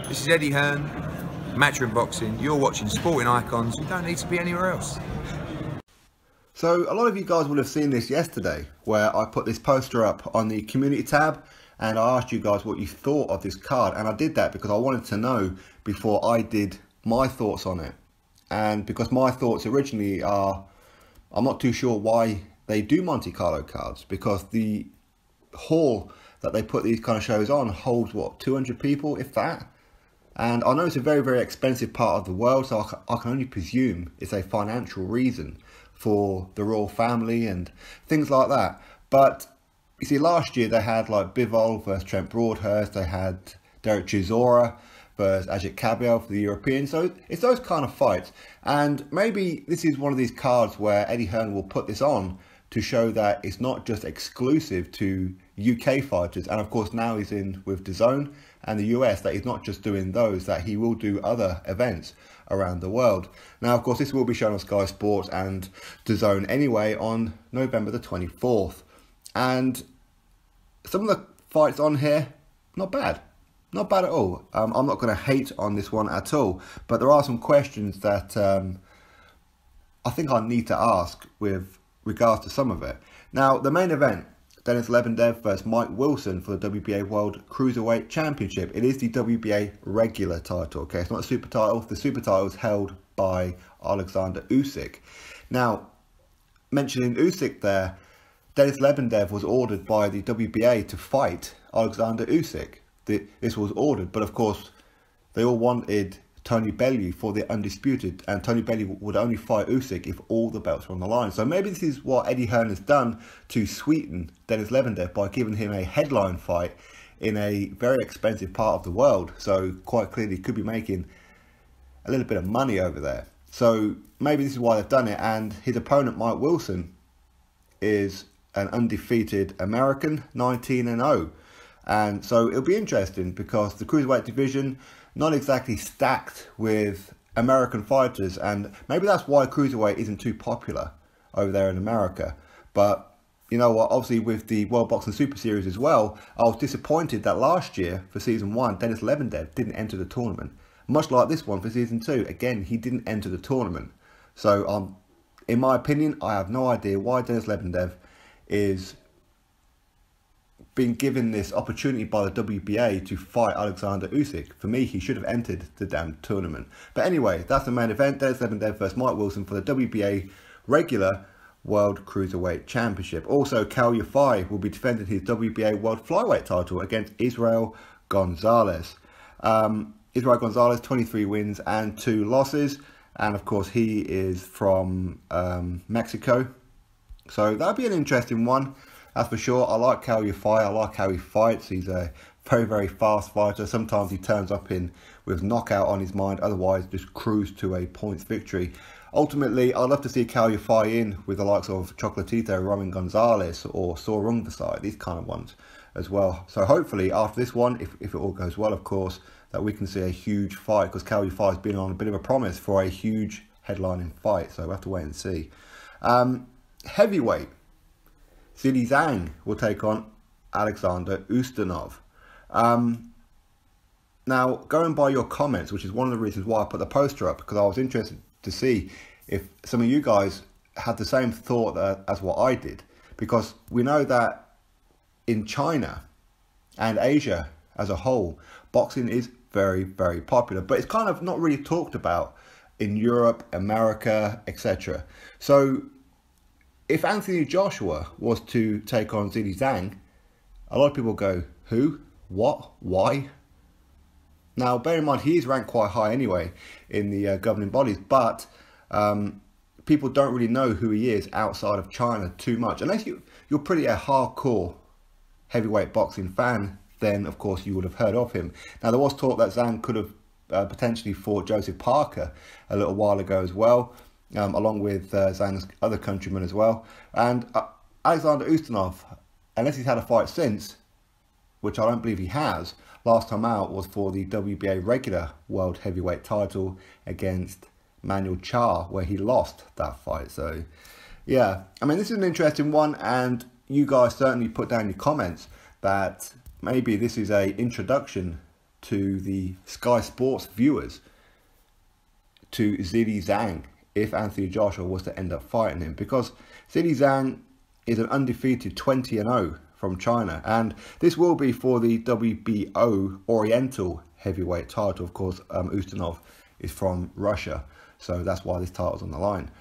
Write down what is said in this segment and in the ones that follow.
This is Eddie Hearn, Matchroom Boxing. You're watching Sporting Icons. You don't need to be anywhere else. So a lot of you guys will have seen this yesterday, where I put this poster up on the community tab and I asked you guys what you thought of this card, and I did that because I wanted to know before I did my thoughts on it. And because my thoughts originally are, I'm not too sure why they do Monte-Carlo cards, because the hall that they put these kind of shows on holds what, 200 people, if that. And I know it's a very, very expensive part of the world, so I can only presume it's a financial reason for the royal family and things like that. But you see, last year they had like Bivol versus Trent Broadhurst, they had Derek Chisora versus Ajit Kabyal for the European. So it's those kind of fights. And maybe this is one of these cards where Eddie Hearn will put this on to show that it's not just exclusive to UK fighters. And of course now he's in with DAZN and the US, that he's not just doing those, that he will do other events around the world. Now of course this will be shown on Sky Sports and DAZN anyway on November the 24th. And some of the fights on here, not bad. Not bad at all. I'm not going to hate on this one at all, but there are some questions that I think I need to ask with regards to some of it. Now, the main event, Denis Lebedev versus Mike Wilson for the WBA World Cruiserweight Championship. It is the WBA regular title, okay? It's not a super title. The super title is held by Alexander Usyk. Now, mentioning Usyk there, Denis Lebedev was ordered by the WBA to fight Alexander Usyk. This was ordered, but of course, they all wanted Tony Bellew for the undisputed, and Tony Bellew would only fight Usyk if all the belts were on the line. So maybe this is what Eddie Hearn has done to sweeten Denis Lebedev by giving him a headline fight in a very expensive part of the world. So quite clearly could be making a little bit of money over there. So maybe this is why they've done it. And his opponent, Mike Wilson, is an undefeated American, 19-0. And so it'll be interesting because the cruiserweight division, not exactly stacked with American fighters, and maybe that's why cruiserweight isn't too popular over there in America. But you know what, obviously with the World Boxing Super Series as well, I was disappointed that last year for season 1 Denis Lebedev didn't enter the tournament, much like this one for season 2. Again, he didn't enter the tournament. So in my opinion, I have no idea why Denis Lebedev is being given this opportunity by the WBA to fight Alexander Usyk. For me, he should have entered the damn tournament. But anyway, that's the main event. Denis Lebedev versus Mike Wilson for the WBA regular World Cruiserweight Championship. Also, Cal Yafai will be defending his WBA World Flyweight title against Israel Gonzalez. Israel Gonzalez, 23 wins and 2 losses. And of course, he is from Mexico. So that'll be an interesting one. That's for sure. I like Cal Yafai. I like how he fights. He's a very, very fast fighter. Sometimes he turns up with knockout on his mind. Otherwise, just cruise to a points victory. Ultimately, I'd love to see Cal Yafai in with the likes of Chocolatito, Roman Gonzalez, or Sorung Vasai, these kind of ones as well. So hopefully, after this one, if it all goes well, of course, that we can see a huge fight, because Cal Yafai has been on a bit of a promise for a huge headlining fight. So we'll have to wait and see. Heavyweight. Zhilei Zhang will take on Alexander Ustinov. Now, going by your comments, which is one of the reasons why I put the poster up, because I was interested to see if some of you guys had the same thought as what I did. Because we know that in China and Asia as a whole, boxing is very, very popular. But it's kind of not really talked about in Europe, America, etc. So if Anthony Joshua was to take on Zhilei Zhang, a lot of people go, who? What? Why? Now, bear in mind, he is ranked quite high anyway in the governing bodies, but people don't really know who he is outside of China too much. Unless you're pretty a hardcore heavyweight boxing fan, then of course you would have heard of him. Now, there was talk that Zhang could have potentially fought Joseph Parker a little while ago as well. Along with Zhang's other countrymen as well. And Alexander Ustinov, unless he's had a fight since, which I don't believe he has, last time out was for the WBA regular world heavyweight title against Manuel Charr, where he lost that fight. So yeah, I mean, this is an interesting one, and you guys certainly put down your comments that maybe this is a introduction to the Sky Sports viewers to Zhilei Zhang if Anthony Joshua was to end up fighting him, because Zhilei Zhang is an undefeated 20-0 from China, and this will be for the WBO Oriental heavyweight title. Of course, Ustinov is from Russia, so that's why this title's on the line.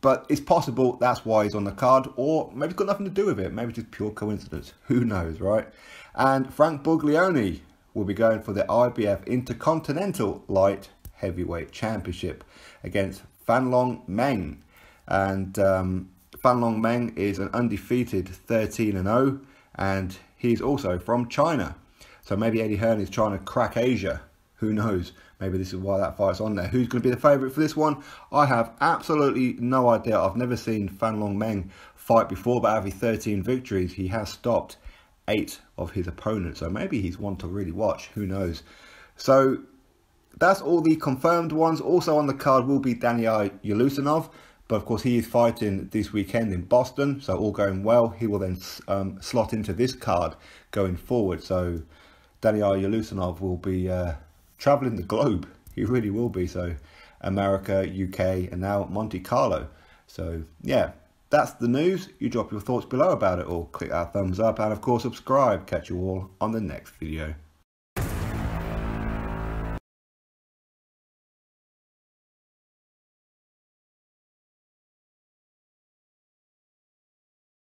But it's possible that's why he's on the card, or maybe it's got nothing to do with it. Maybe it's just pure coincidence. Who knows, right? And Frank Buglioni will be going for the IBF Intercontinental Light Heavyweight Championship against Fanlong Meng. And Fanlong Meng is an undefeated 13-0, and he's also from China. So maybe Eddie Hearn is trying to crack Asia. Who knows? Maybe this is why that fight's on there. Who's going to be the favourite for this one? I have absolutely no idea. I've never seen Fanlong Meng fight before, but out of his 13 victories, he has stopped 8 of his opponents. So maybe he's one to really watch. Who knows? So that's all the confirmed ones. Also on the card will be Daniil Yelusinov, but of course he is fighting this weekend in Boston. So all going well, he will then slot into this card going forward. So Daniil Yelusinov will be traveling the globe. He really will be. So America, UK, and now Monte-Carlo. So yeah, that's the news. You drop your thoughts below about it all. Click that thumbs up and of course subscribe. Catch you all on the next video.